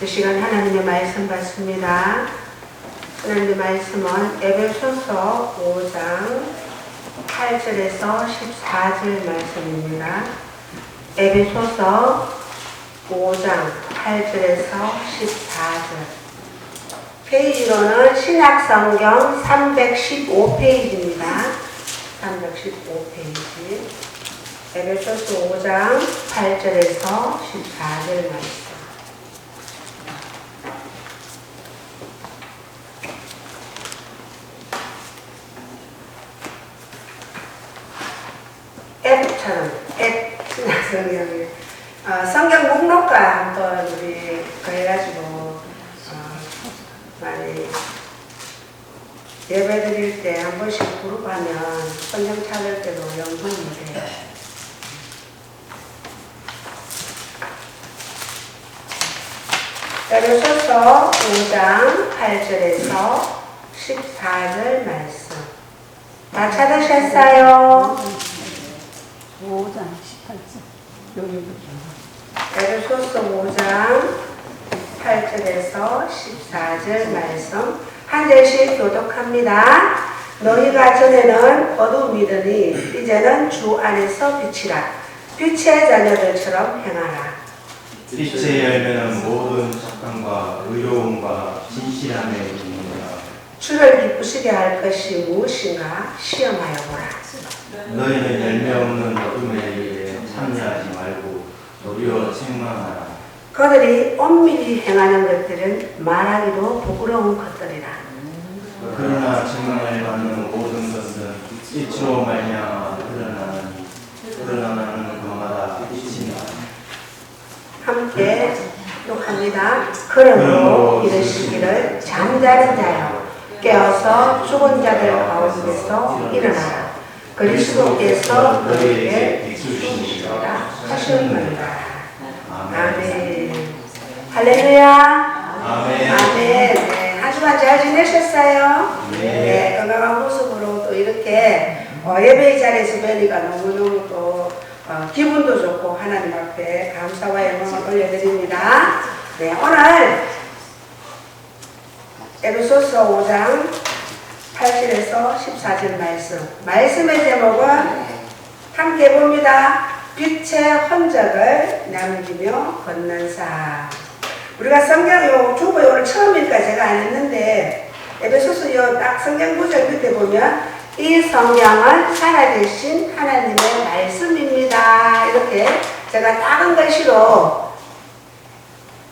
시간 하나님의 말씀 받습니다. 하나님의 말씀은 에베소서 5장 8절에서 14절 말씀입니다. 에베소서 5장 8절에서 14절. 페이지로는 신약성경 315페이지입니다. 315페이지. 에베소서 5장 8절에서 14절 말씀. 앱처럼 앱 신약성경이 성경 목록과 한번 우리 해가지고 많이 예배 드릴 때 한 번씩 그룹하면 성경 찾을 때도 영광이 돼요. 에베소서 5장 8절에서 14절 말씀. 다 찾으셨어요? 5장 18절. 에베소서 5장 8절에서 14절 말씀 한 절씩 교독합니다. 너희가 전에는 어둠이더니 이제는 주 안에서 빛이라. 빛의 자녀들처럼 행하라. 빛의 열매는 모든 착함과 의로움과 진실함에 있느니라. 주를 기쁘시게 할 것이 무엇인가 시험하여 보라. 너희는 열매 없는 어둠의 일에 참여하지 말고 도리어 책망하라. 그들이 엄밀히 행하는 것들은 말하기도 부끄러운 것들이라. 그러나 책망을 받는 모든 것은 빛으로 말미암아 드러나는 것마다 빛이니라. 함께 독합니다. 그러므로 이르시기를 잠자는 자여 깨어서 죽은 자들 가운데서 일어나라. 그리스도께서 너희에게 비추시리라 하셨느니라. 아멘. 할렐루야. 아멘. 아멘. 네, 한 주간 잘 지내셨어요? 네. 네, 건강한 모습으로 또 이렇게 예배의 자리에서 뵈니까 너무너무 또 기분도 좋고 하나님 앞에 감사와 영광을 올려드립니다. 네, 오늘 에베소서 5장 8절에서 14절 말씀의 제목은 함께 봅니다. 빛의 흔적을 남기며 걷는 삶. 우리가 성경 주보 오늘 처음이니까 제가 안 했는데 에베소서 딱 성경 구절 밑에 보면 이 성경은 살아계신 하나님의 말씀입니다. 이렇게 제가 작은 글씨로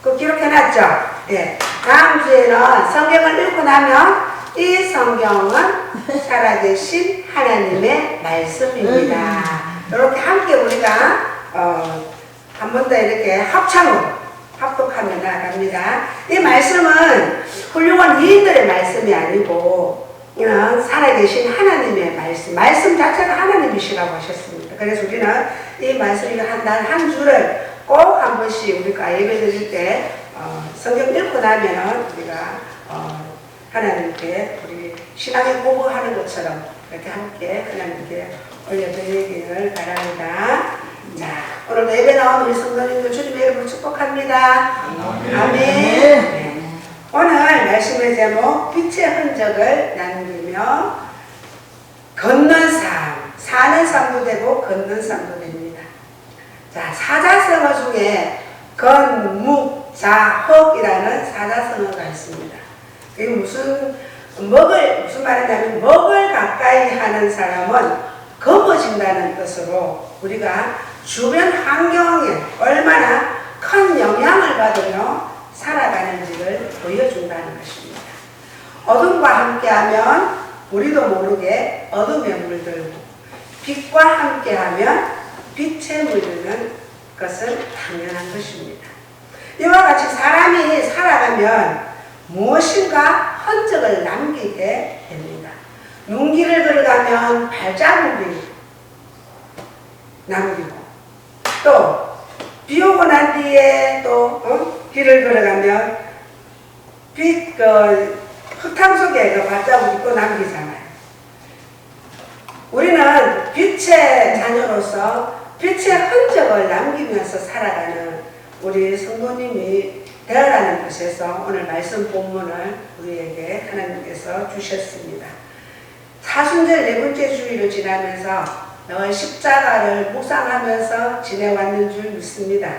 기록해놨죠. 네. 다음 주에는 성경을 읽고 나면 이 성경은 살아계신 하나님의 말씀입니다. 이렇게 함께 우리가 한 번 더 이렇게 합독하며 나갑니다. 이 말씀은 훌륭한 이인들의 말씀이 아니고 이는 살아계신 하나님의 말씀 자체가 하나님이시라고 하셨습니다. 그래서 우리는 이 말씀 한 주를 꼭 한 번씩 우리가 예배 드릴 때 성경 읽고 나면 우리가 하나님께 우리 신앙의 공부하는 것처럼 이렇게 함께 하나님께 올려드리기를 바랍니다. 자, 오늘도 예배 나온 우리 성도님들 주님의 이름으로 축복합니다. 아멘. 네. 오늘 말씀의 제목 빛의 흔적을 남기며 걷는 삶, 사는 삶도 되고 걷는 삶도 됩니다. 자, 사자성어 중에 건묵자헉이라는 사자성어가 있습니다. 그게 무슨 말이냐면 먹을 가까이 하는 사람은 검어진다는 뜻으로 우리가 주변 환경에 얼마나 큰 영향을 받으며 살아가는지를 보여준다는 것입니다. 어둠과 함께하면 우리도 모르게 어둠에 물들고 빛과 함께하면 빛에 물드는 것은 당연한 것입니다. 이와 같이 사람이 살아가면 무엇인가 흔적을 남기게 됩니다. 눈길을 걸어가면 발자국이 남기고 또 비 오고 난 뒤에 또 길을 걸어가면 흙탕 속에 발자국이 또 남기잖아요. 우리는 빛의 자녀로서 빛의 흔적을 남기면서 살아가는 우리 성도님이 되어라는 것에서 오늘 말씀 본문을 우리에게 하나님께서 주셨습니다. 사순절 네 번째 주일을 지나면서 늘 십자가를 묵상하면서 지내왔는 줄 믿습니다.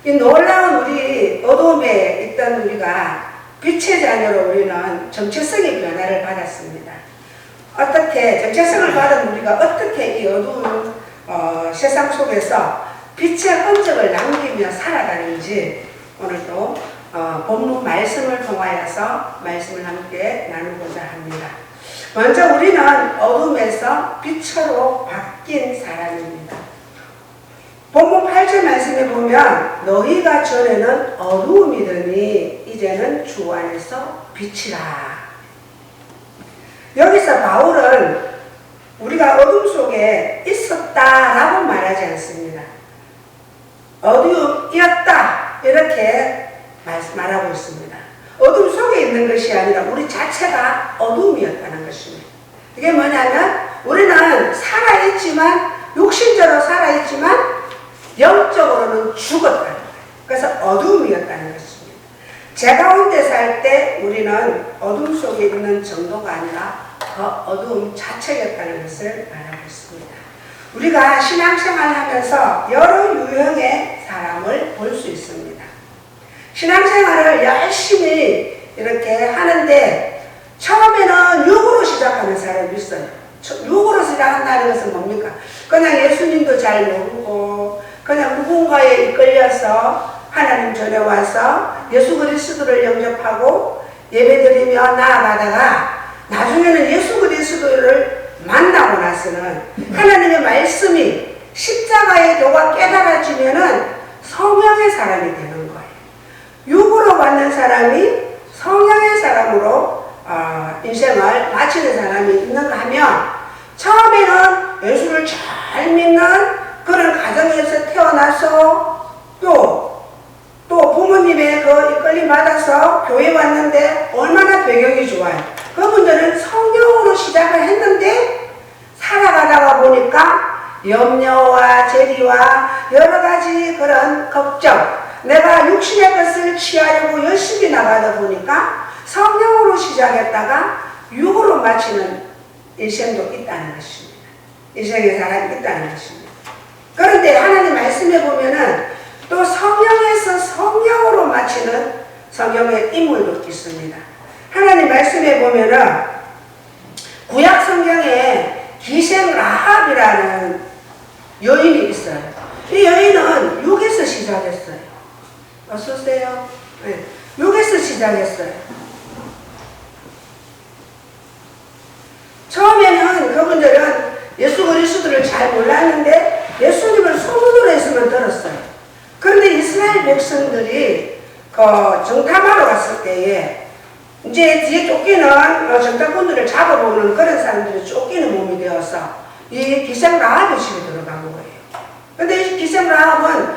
이 놀라운 우리 어둠에 있던 우리가 빛의 자녀로 우리는 정체성의 변화를 받았습니다. 어떻게 정체성을 받은 우리가 어떻게 이 어두운 세상 속에서 빛의 흔적을 남기며 살아가는지 오늘도 본문 말씀을 통하여서 말씀을 함께 나누고자 합니다. 먼저 우리는 어둠에서 빛으로 바뀐 사람입니다. 본문 8절 말씀에 보면 너희가 전에는 어두움이더니 이제는 주 안에서 빛이라. 여기서 바울은 우리가 어둠 속에 있었다라고 말하지 않습니다. 어두움이었다 이렇게 말하고 있습니다. 어둠 속에 있는 것이 아니라 우리 자체가 어둠이었다는 것입니다. 이게 뭐냐면 우리는 살아있지만 육신적으로 살아있지만 영적으로는 죽었다는 거예요. 그래서 어둠이었다는 것입니다. 제 가운데 살 때 우리는 어둠 속에 있는 정도가 아니라 그 어두움 자체였다는 것을 말하고 있습니다. 우리가 신앙생활을 하면서 여러 유형의 사람을 볼 수 있습니다. 신앙생활을 열심히 이렇게 하는데 처음에는 육으로 시작하는 사람이 있어요. 육으로 시작한다는 것은 뭡니까? 그냥 예수님도 잘 모르고 그냥 누군가에 이끌려서 하나님 전에 와서 예수 그리스도를 영접하고 예배드리며 나아가다가 나중에는 예수 그리스도를 만나고 나서는 하나님의 말씀이 십자가의 도가 깨달아지면은 성령의 사람이 되는 거예요. 육으로 받는 사람이 성령의 사람으로 인생을 마치는 사람이 있는가 하면 처음에는 예수를 잘 믿는 그런 가정에서 태어나서 또 부모님의 그 이끌림 받아서 교회 왔는데 얼마나 배경이 좋아요. 그분들은 성령으로 시작을 했는데 살아가다가 보니까 염려와 재리와 여러 가지 그런 걱정, 내가 육신의 것을 취하려고 열심히 나가다 보니까 성령으로 시작했다가 육으로 마치는 인생도 있다는 것입니다. 인생의 사람이 있다는 것입니다. 그런데 하나님 말씀에 보면은 또 성령에서 성령으로 마치는 성경의 인물도 있습니다. 하나님 말씀에 보면은 구약 성경에 기생 라합이라는 여인이 있어요. 이 여인은 육에서 시작했어요. 어서오세요. 네. 육에서 시작했어요. 처음에는 그분들은 예수 그리스도를 잘 몰랐는데 예수님을 소문으로 했으면 들었어요. 그런데 이스라엘 백성들이 정탐하러 갔을 때에 이제 뒤에 쫓기는 정탐꾼들을 잡아보는 그런 사람들이 쫓기는 몸이 되어서 이 기생 라합의 집에 들어간 거예요. 근데 이 기생 라합은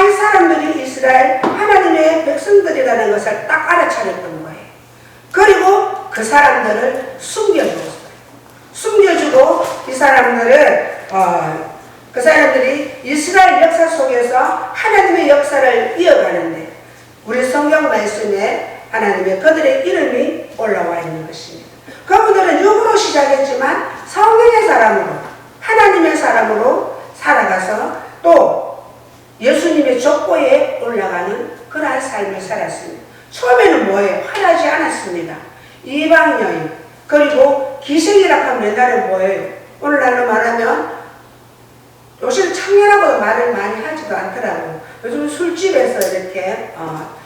이 사람들이 이스라엘 하나님의 백성들이라는 것을 딱 알아차렸던 거예요. 그리고 그 사람들을 숨겨주었어요. 숨겨주고 이 사람들을 그 사람들이 이스라엘 역사 속에서 하나님의 역사를 이어가는데 우리 성경 말씀에 하나님의 그들의 이름이 올라와 있는 것입니다. 그분들은 육으로 시작했지만 성령의 사람으로 하나님의 사람으로 살아가서 또 예수님의 족보에 올라가는 그러한 삶을 살았습니다. 처음에는 뭐예요? 화나지 않았습니다. 이방 여인 그리고 기생이라고 하면 옛날에 뭐예요? 오늘날로 말하면 요즘 청년하고도 말을 많이 하지도 않더라고요. 요즘 술집에서 이렇게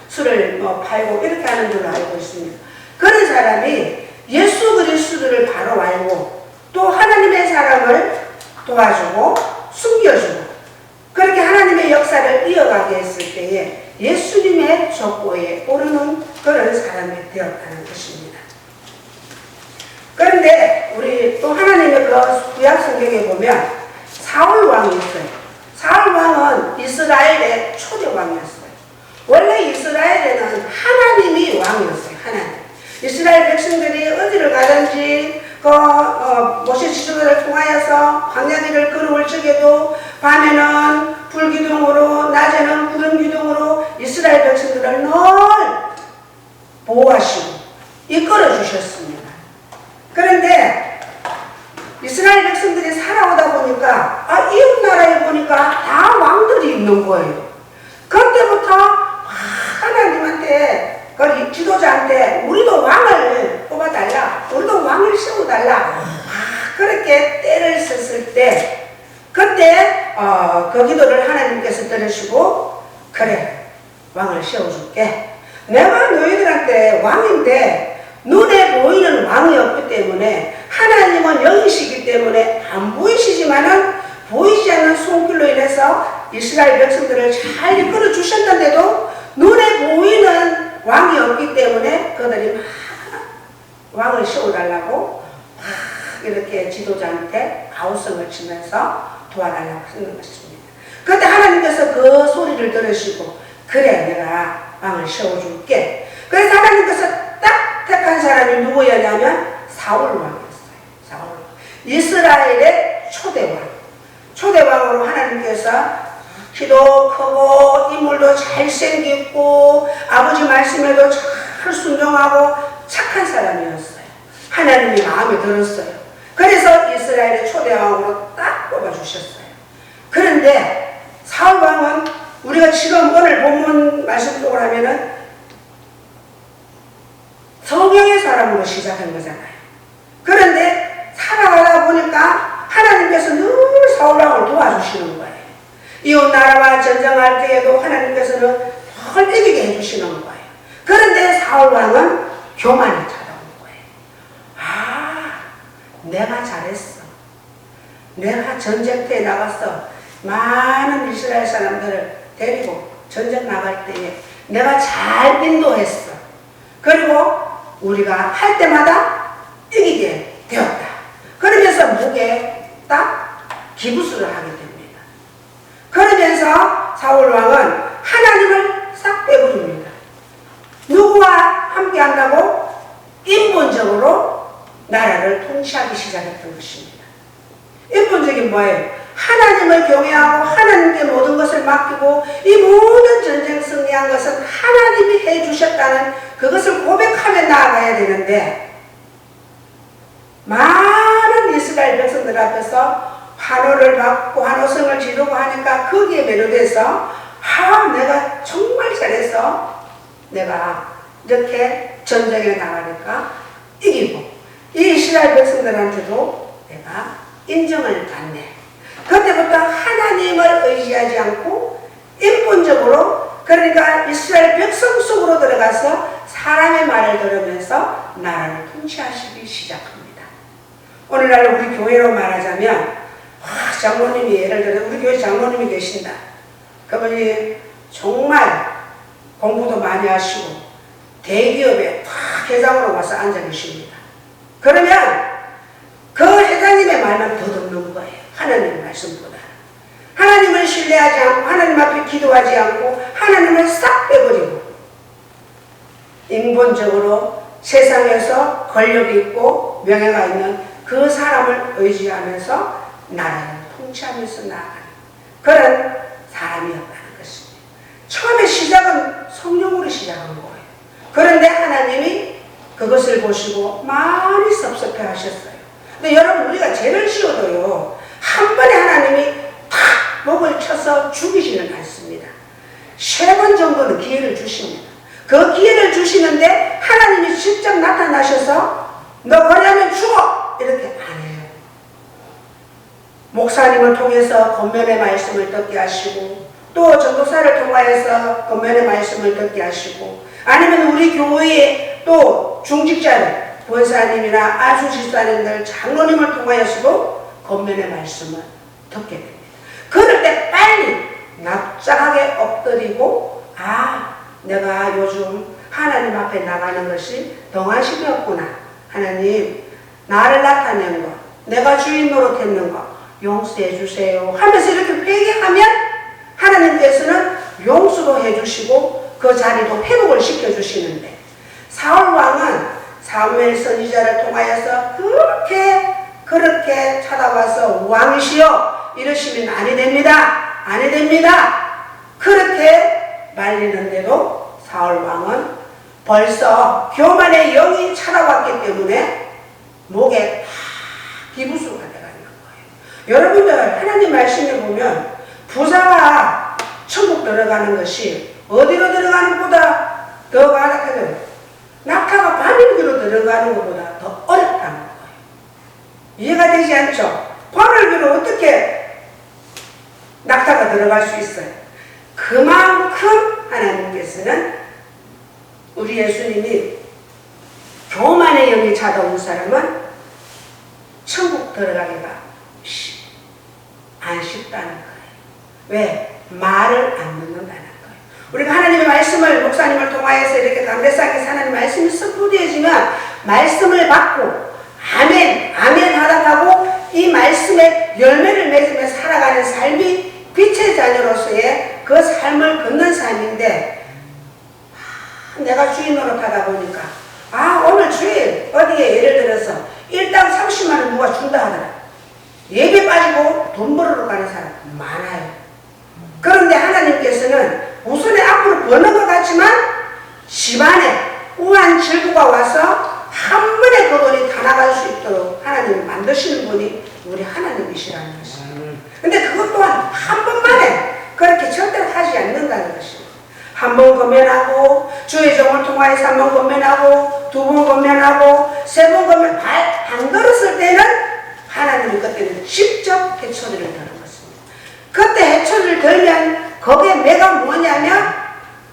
술을 팔고 이렇게 하는 걸로 알고 있습니다. 그런 사람이 예수 그리스도를 바로 알고 또 하나님의 사람을 도와주고 숨겨주고 그렇게 하나님의 역사를 이어가게 했을 때에 예수님의 족보에 오르는 그런 사람이 되었다는 것입니다. 그런데 우리 또 하나님의 그 구약 성경에 보면 사울 왕이 있어요. 사울 왕은 이스라엘의 초대 왕이었어요. 원래 이스라엘에는 하나님이 왕이었어요. 하나님. 이스라엘 백성들이 어디를 가든지 모세 지도자를 통하여서 광야길을 걸어올 적에도 밤에는 불기둥으로 낮에는 구름 기둥으로 이스라엘 백성들을 늘 보호하시고 이끌어 주셨습니다. 그런데 이스라엘 백성들이 살아오다 보니까 이웃 나라에 보니까 다 왕들이 있는 거예요. 그때부터 하나님한테 그 지도자한테 우리도 왕을 뽑아달라, 우리도 왕을 세워달라, 그렇게 때를 썼을 때 그때 그 기도를 하나님께서 들으시고 그래 왕을 세워줄게. 내가 너희들한테 왕인데 눈에 보이는 왕이 없기 때문에 하나님은 영이시기 때문에 안 보이시지만은 보이지 않는 손길로 인해서 이스라엘 백성들을 잘 이끌어 주셨는데도 눈에 보이는 왕이 없기 때문에 그들이 막 왕을 세워달라고 막 이렇게 지도자한테 아우성을 치면서 도와달라고 하는 것입니다. 그때 하나님께서 그 소리를 들으시고 그래 내가 왕을 세워줄게. 그래서 하나님께서 딱 택한 사람이 누구였냐면 사울 왕이었어요. 사울 왕. 이스라엘의 초대왕으로 하나님께서 키도 크고 인물도 잘생겼고 아버지 말씀에도 잘 순종하고 착한 사람이었어요. 하나님이 마음에 들었어요. 그래서 이스라엘의 초대왕으로 딱 뽑아주셨어요. 그런데 사울왕은 우리가 지금 오늘 본문 말씀 속으로 하면은 성령의 사람으로 시작한 거잖아요. 그런데 살아가다 보니까 하나님께서 늘 사울왕을 도와주시는 거예요. 이웃 나라와 전쟁할 때에도 하나님께서는 늘 이기게 해주시는 거예요. 그런데 사울왕은 교만이 찾아온 거예요. 내가 잘했어. 내가 전쟁터에 나가서 많은 이스라엘 사람들을 데리고 전쟁 나갈 때에 내가 잘 인도했어. 그리고 우리가 할 때마다 이기게 되었다. 그러면서 목에 딱 기부수를 하게 됩니다. 그러면서 사울왕은 하나님을 싹 빼버립니다. 누구와 함께 한다고? 인본적으로 나라를 통치하기 시작했던 것입니다. 인본적인 뭐예요? 하나님을 경외하고 하나님께 모든 것을 맡기고 이 모든 전쟁 승리한 것은 하나님이 해주셨다는 그것을 고백하며 나아가야 되는데 많은 이스라엘 백성들 앞에서 환호를 받고 환호성을 지르고 하니까 거기에 매료돼서 내가 정말 잘해서 내가 이렇게 전쟁에 나가니까 이기고 이 이스라엘 백성들한테도 내가 인정을 받네. 그때부터 하나님을 의지하지 않고 인본적으로 그러니까 이스라엘 백성 속으로 들어가서 사람의 말을 들으면서 나라를 통치하시기 시작합니다. 오늘날 우리 교회로 말하자면 장로님이 예를 들어 우리 교회 장로님이 계신다. 그분이 정말 공부도 많이 하시고 대기업에 다 회장으로 와서 앉아 계십니다. 그러면 그 회장님의 말만 더 듣는 거예요. 하나님의 말씀보다. 하나님을 신뢰하지 않고 하나님 앞에 기도하지 않고 하나님을 싹 빼버리고 인본적으로 세상에서 권력이 있고 명예가 있는 그 사람을 의지하면서 나라를 통치하면서 나아가는 그런 사람이었다는 것입니다. 처음에 시작은 성령으로 시작한 거예요. 그런데 하나님이 그것을 보시고 많이 섭섭해 하셨어요. 근데 여러분 우리가 죄를 지어도요 한 번에 하나님이 탁 목을 쳐서 죽이지는 않습니다. 3번 정도는 기회를 주십니다. 그 기회를 주시는데 하나님이 직접 나타나셔서 너 거리하면 죽어! 이렇게 안 해요. 목사님을 통해서 권면의 말씀을 듣게 하시고 또 전도사를 통하여서 권면의 말씀을 듣게 하시고 아니면 우리 교회에 또 중직자들 권사님이나 안수집사님들 장로님을 통하여서도 권면의 말씀을 듣게 됩니다. 그럴 때 빨리 납작하게 엎드리고 내가 요즘 하나님 앞에 나가는 것이 동안심이 없구나. 하나님 나를 나타낸 것 내가 주인 노릇했는 것 용서해 주세요 하면서 이렇게 회개하면 하나님께서는 용서도 해주시고 그 자리도 회복을 시켜주시는데 사울왕은 사무엘 선지자를 통하여서 그렇게 찾아와서 왕이시여 이러시면 아니 됩니다. 그렇게 말리는데도 사울왕은 벌써 교만의 영이 찾아왔기 때문에 목에 기부수가 돼가는 거예요. 여러분들 하나님 말씀에 보면 부자가 천국 들어가는 것이 어디로 들어가는 것보다 더 가득하죠. 낙타가 바늘귀로 들어가는 것보다 더 어렵다는 거예요. 이해가 되지 않죠? 바늘귀로 어떻게 낙타가 들어갈 수 있어요? 그만큼 하나님께서는 우리 예수님이 교만의 영이 찾아온 사람은 천국 들어가기가 안 쉽다는 거예요. 왜? 말을 안 듣는다는 거예요. 우리가 하나님의 말씀을 목사님을 통하여서 이렇게 담대하게 하나님 말씀이 습부되어지면 말씀을 받고 아멘 아멘 하다가고 이 말씀에 열매를 맺으며 살아가는 삶이 빛의 자녀로서의 그 삶을 걷는 삶인데, 내가 주인 노릇하다 보니까 오늘 주일 어디에 예를 들어서 일당 30만 원 누가 준다 하더라. 예배 빠지고 돈 벌으러 가는 사람 많아요. 그런데 하나님께서는 우선에 앞으로 버는 것 같지만 집안에 우한 질구가 와서 한 번에 그 돈이 다 나갈 수 있도록 하나님이 만드시는 분이 우리 하나님이시라는 것입니다. 근데 그것 또한 한 번만에 그렇게 절대로 하지 않는다는 것입니다. 한 번 건면하고 주의 종을 통하여서 한 번 건면하고 두 번 건면하고 세 번 건면 안 들었을 때는 하나님이 그때는 직접 해초리를 드는 것입니다. 그때 해초리를 들면 거기에 매가 뭐냐면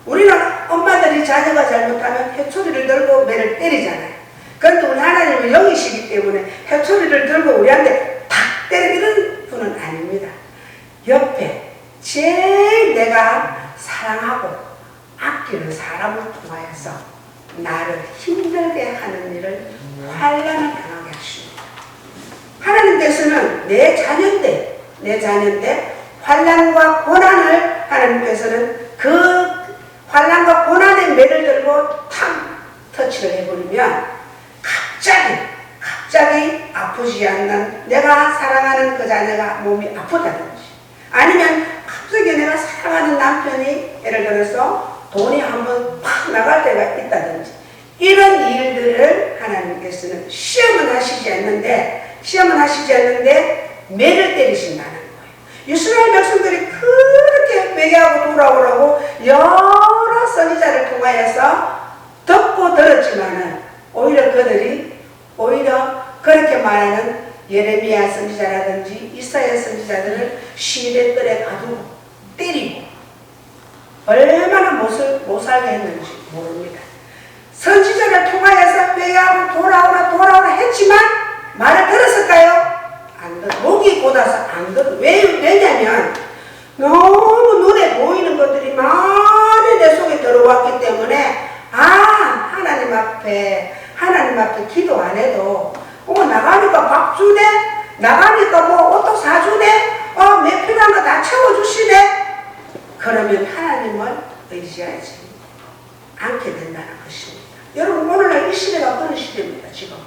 우리는 엄마들이 자녀가 잘못하면 해초리를 들고 매를 때리잖아요. 그런데 우리 하나님은 영이시기 때문에 해초리를 들고 우리한테 탁 때리는 분은 아닙니다. 옆에 제일 내가 사랑하고 아끼는 사람을 통하여서 나를 힘들게 하는 일을 환난을 당하게 하십니다. 하나님께서는 내 자녀인데 환난과 고난을 하나님께서는 그 환난과 고난의 매를 들고 탁 터치를 해버리면 갑자기 아프지 않는 내가 사랑하는 그 자녀가 몸이 아프다든지 아니면 갑자기 내가 사랑하는 남편이 예를 들어서 돈이 한번 팍 나갈 때가 있다든지 이런 일들을 하나님께서는 시험은 하시지 않는데 매를 때리신다는 거예요. 이스라엘 백성들이 그렇게 회개하고 돌아오라고 여러 선지자를 통하여서 듣고 들었지만은 오히려 그들이 그렇게 말하는 예레미야 선지자라든지 이사야 선지자들을 시내뜰에 가두고 때리고 얼마나 못 살게 했는지 모릅니다. 선지자를 통하여서 회개하고 돌아오라 했지만 말을 들었을까요? 안 들어. 목이 곧아서 안 들어. 왜냐면 너무 눈에 보이는 것들이 많이 내 속에 들어왔기 때문에 하나님 앞에 기도 안 해도 나가니까 밥 주네, 나가니까 뭐 옷도 사주네, 내 필요한 거 다 채워주시네. 그러면 하나님을 의지하지 않게 된다는 것입니다. 여러분, 오늘날 이 시대가 그런 시대입니다. 지금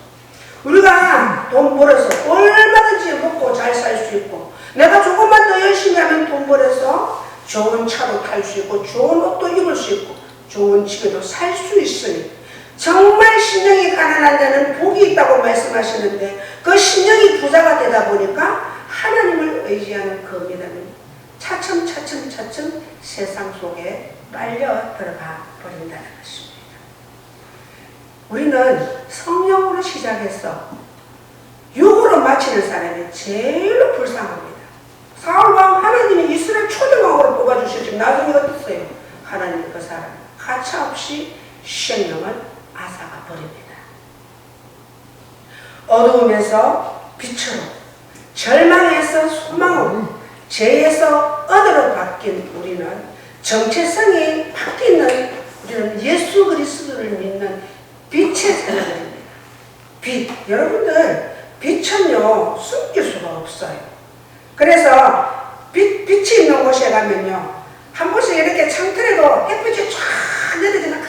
우리가 돈 벌어서 얼마든지 먹고 잘 살 수 있고, 내가 조금만 더 열심히 하면 돈 벌어서 좋은 차도 탈 수 있고 좋은 옷도 입을 수 있고 좋은 집에도 살 수 있으니 정말 심령이 가난한 자는 복이 있다고 말씀하시는데, 그 심령이 부자가 되다 보니까 하나님을 의지하는 그 믿음이 차츰 세상 속에 빨려 들어가 버린다는 것입니다. 우리는 성령으로 시작해서 육으로 마치는 사람이 제일 불쌍합니다. 사울왕 하나님이 이스라엘 초대왕으로 뽑아주셨지만 나중에 어땠어요? 하나님 그 사람 가차없이 생명을 앗아가 버립니다. 어두움에서 빛으로, 절망에서 소망으로, 죄에서 얻으로 바뀐 우리는, 정체성이 바뀌는 우리는 예수 그리스도를 믿는 빛의 자녀들입니다. 빛, 여러분들 빛은요 숨길 수가 없어요. 그래서 빛이 있는 곳에 가면요 한 번씩 이렇게 창틀에도 햇빛이 쫙 내려지는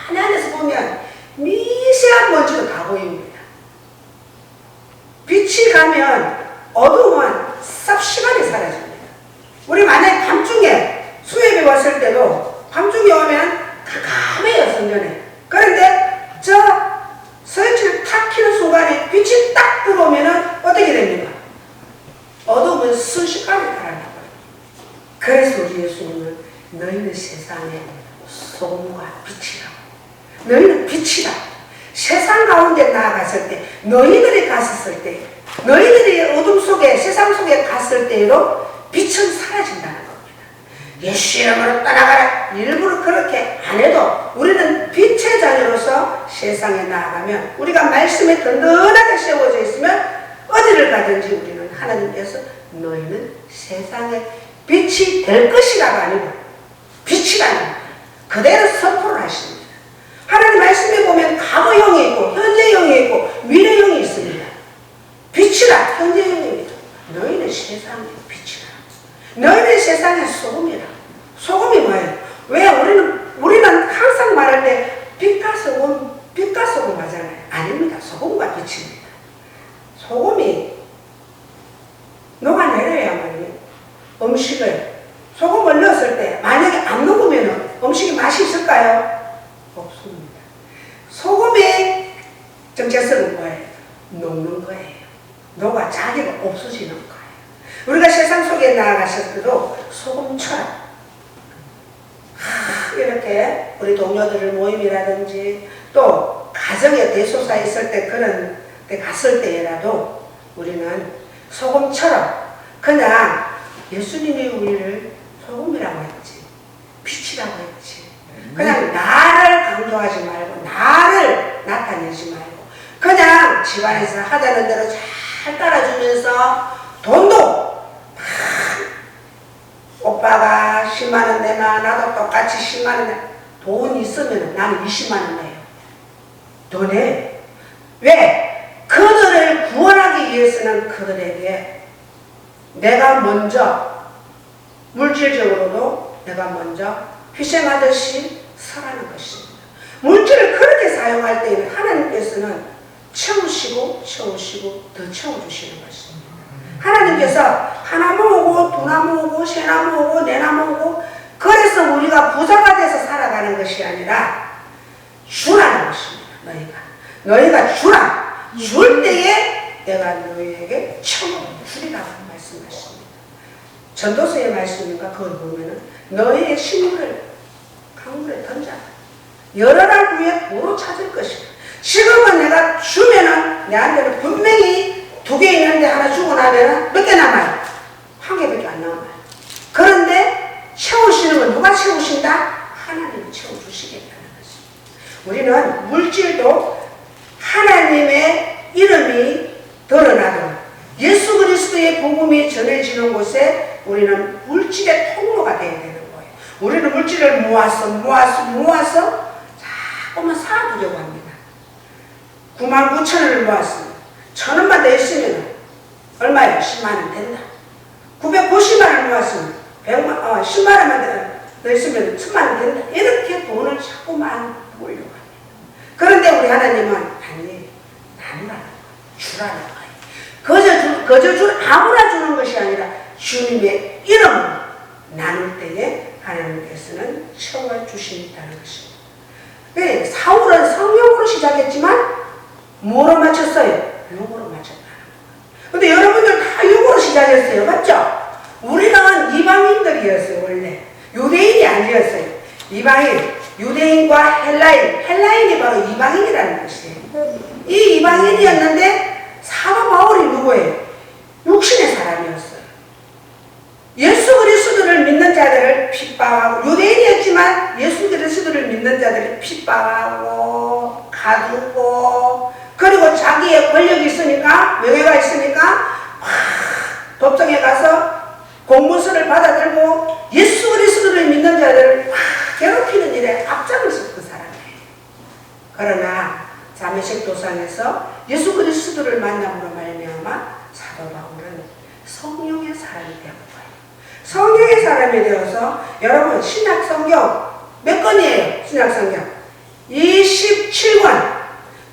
가만히 안에서 보면 미세한 먼지도 다 보입니다. 빛이 가면 어두움은 삽시간에 사라집니다. 우리 만약에 밤중에 수협이 왔을 때도 어둠이 오면 깜깜해요, 성전에. 그런데 저 스위치를 탁 켜는 순간에 빛이 딱 들어오면은 어떻게 됩니까? 어둠은 순식간에 달아나버려요. 그래서 우리 예수님은 너희는 세상의 소금과 빛이라고. 너희는 빛이다. 세상 가운데 나아갔을 때, 너희들이 갔었을 때, 너희들이 어둠 속에, 세상 속에 갔을 때로 빛은 사라진다는 겁니다. 예수 이름으로 떠나가라. 일부러 그렇게 안 해도 우리는 빛의 자녀로서 세상에 나아가면, 우리가 말씀에 든든하게 세워져 있으면 어디를 가든지 우리는 하나님께서 너희는 세상의 빛이 될 것이라가 아니고 빛이라는 거예요. 그대로 선포를 하십니다. 하나님 말씀에 보면 과거형이 있고 현재형이 있고 미래형이 있습니다. 빛이라 현재형입니다. 너희는 세상의 빛이라. 너희는 세상의 소금이라. 소금이 뭐예요? 왜 우리는 항상 말할 때 빛과 소금 하잖아요. 아닙니다. 소금과 빛입니다. 소금이 녹아내려야만요. 음식을 소금을 넣었을 때 만약에 안 녹으면 음식이 맛이 있을까요? 없습니다. 소금의 정체성은 뭐예요? 녹는 거예요. 녹아 자기가 없어지는 거예요. 우리가 세상 속에 나아갔을 때도 소금처럼 이렇게 우리 동료들 모임이라든지 또 가정에 대소사 있을 때 그런 데 갔을 때라도 우리는 소금처럼 그냥 예수님이 우리를 소금이라고 했지, 빛이라고 했지. 그냥 나를 강조하지 말고 나를 나타내지 말고 그냥 집안에서 하자는 대로 잘 따라주면서 돈도 오빠가 10만원 내면 나도 똑같이 10만원 내. 돈 있으면 나는 20만원 내요. 더 내. 왜? 그들을 구원하기 위해서는 그들에게 내가 먼저 물질적으로도 내가 먼저 희생하듯이 서라는 것입니다. 물질을 그렇게 사용할 때에는 하나님께서는 채우시고 더 채워주시는 것입니다. 하나님께서 한 나무 오고 두 나무 오고 세 나무 오고 네 나무 오고 그래서 우리가 부자가 돼서 살아가는 것이 아니라 주라는 것입니다. 너희가 주라. 줄 때에 내가 너희에게 채워 주리라고 말씀하십니다. 전도서의 말씀인가 그걸 보면은 너희의 식물을 강물에 던져라. 여러 날 후에 도로 찾을 것이다. 지금은 내가 주면은 내한테는 분명히 2개 있는데 하나 주고 나면 몇 개 남아요? 1개밖에 안 남아요. 그런데 채우시는 건 누가 채우신다? 하나님이 채워주시겠다는 것입니다. 우리는 물질도 하나님의 이름이 드러나도록 예수 그리스도의 복음이 전해지는 곳에 우리는 물질의 통로가 되어야 되는 거예요. 우리는 물질을 모아서 자꾸만 사두려고 합니다. 99,000원을 모았습니다. 1,000원만 더 있으면 얼마예요? 10만원 된다. 990만원을 모았으면 10만원만 더 있으면 1,000만원 된다. 이렇게 돈을 자꾸만 모으려고 합니다. 그런데 우리 하나님은 아니, 나누라는 거예요. 주라는 거예요. 그저 아무나 주는 것이 아니라 주님의 이름으로 나눌 때에 하나님께서는 채워주신다는 것입니다. 네, 사울은 성령으로 시작했지만 뭐로 마쳤어요? 육으로 마쳤다는 거예요. 근데 여러분들 다 육으로 시작했어요. 맞죠? 우리는 이방인들이었어요. 원래 유대인이 아니었어요. 이방인, 유대인과 헬라인이 바로 이방인이라는 것이에요. 이 이방인이었는데 사도 바울이 누구예요? 육신의 사람이었어요. 예수 그리스도를 믿는 자들을 핍박하고, 유대인이었지만 예수 그리스도를 믿는 자들을 핍박하고 가두고, 그리고 자기의 권력이 있으니까, 명예가 있으니까 법정에 가서 공문서를 받아들고 예수 그리스도를 믿는 자들을 괴롭히는 일에 앞장을 섰던 사람이에요. 그러나 자매식 도상에서 예수 그리스도를 만남으로 말미암아 사도 바울은 성령의 사람이 되었고요. 성령의 사람이 되어서 여러분 신약 성경 몇 권이에요? 신약 성경 27권,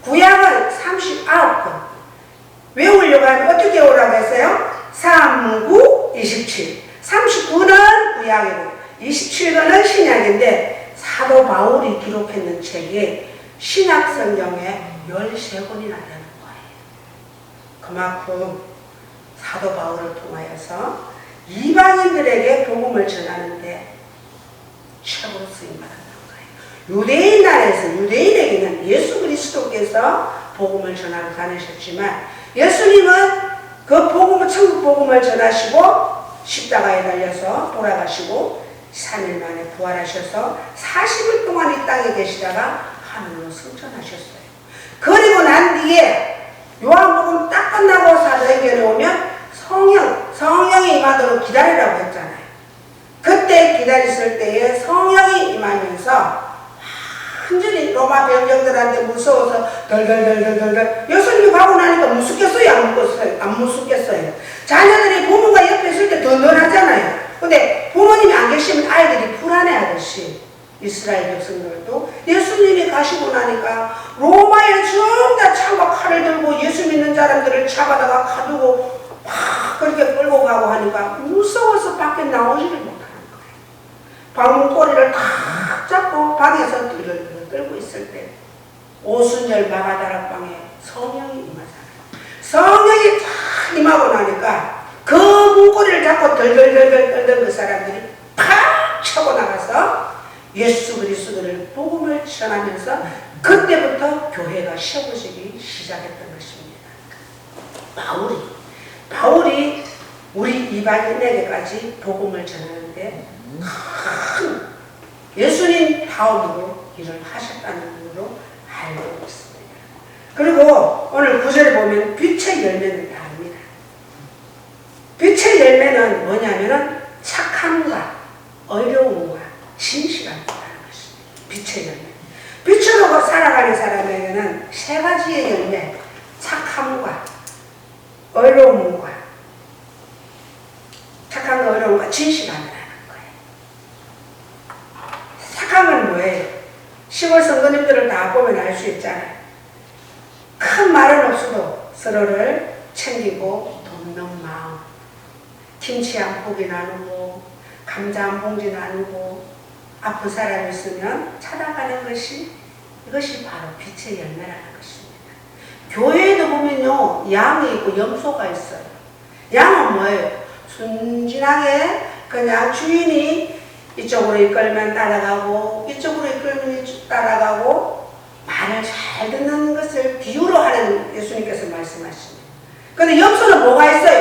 구약은 39권. 외우려고 하면 어떻게 외우라고 했어요? 3, 9, 27. 39는 구약이고 27권은 신약인데 사도 바울이 기록했는 책이 신약 성경에 13권이나 되는 거예요. 그만큼 사도 바울을 통하여서 이방인들에게 복음을 전하는데 최고로 쓰임받았던 거예요. 유대인 나라에서 유대인에게는 예수 그리스도께서 복음을 전하러 다니셨지만 예수님은 그 복음을, 천국 복음을 전하시고 십자가에 달려서 돌아가시고 3일 만에 부활하셔서 40일 동안 이 땅에 계시다가 하늘로 승천하셨어요. 그리고 난 뒤에 요한복음 딱 끝나고 사도행전에 오면 성령이 임하도록 기다리라고 했잖아요. 그때 기다렸을 때에 성령이 임하면서 완전히 로마 병정들한테 무서워서 덜덜덜덜덜 예수님이 가고 나니까 무섭겠어요? 안 무섭겠어요? 자녀들이 부모가 옆에 있을 때 덜덜하잖아요. 근데 부모님이 안 계시면 아이들이 불안해하듯이 이스라엘 백성들도 예수님이 가시고 나니까 로마에 전부 다 창과 칼을 들고 예수 믿는 사람들을 잡아다가 가두고 막 그렇게 끌고 가고 하니까 무서워서 밖에 나오지를 못하는 거예요. 방문고리를 탁 잡고 방에서 들들 끌고 있을 때 오순절 마가다락방에 성령이 임하잖아요. 성령이 탁 임하고 나니까 그 문고리를 잡고 덜덜덜덜 끌던 그 사람들이 팍 쳐고 나가서 예수 그리스도를 복음을 전하면서 그때부터 교회가 세워지기 시작했던 것입니다. 바울이 우리 이방인에게까지 복음을 전하는데 큰 예수님 다음으로 일을 하셨다는 이유로 알고 있습니다. 그리고 오늘 9절에 보면 빛의 열매는 다릅니다. 빛의 열매는 뭐냐면은 착함과 어려움과 진실함이라는 것입니다. 빛의 열매. 빛으로 살아가는 사람에게는 세 가지의 열매, 착함과 어려움과 진실함이라는 거예요. 착함은 뭐예요? 시골 성도님들을 다 보면 알 수 있잖아요. 큰 말은 없어도 서로를 챙기고 돕는 마음, 김치 한 포기 나누고 감자 한 봉지 나누고 아픈 사람이 있으면 찾아가는 것이 이것이 바로 빛의 열매라는 것입니다. 교회에도 보면요 양이 있고 염소가 있어요. 양은 뭐예요? 순진하게 그냥 주인이 이쪽으로 이끌면 따라가고 이쪽으로 이끌면 따라가고 말을 잘 듣는 것을 비유로 하는 예수님께서 말씀하십니다. 근데 염소는 뭐가 있어요?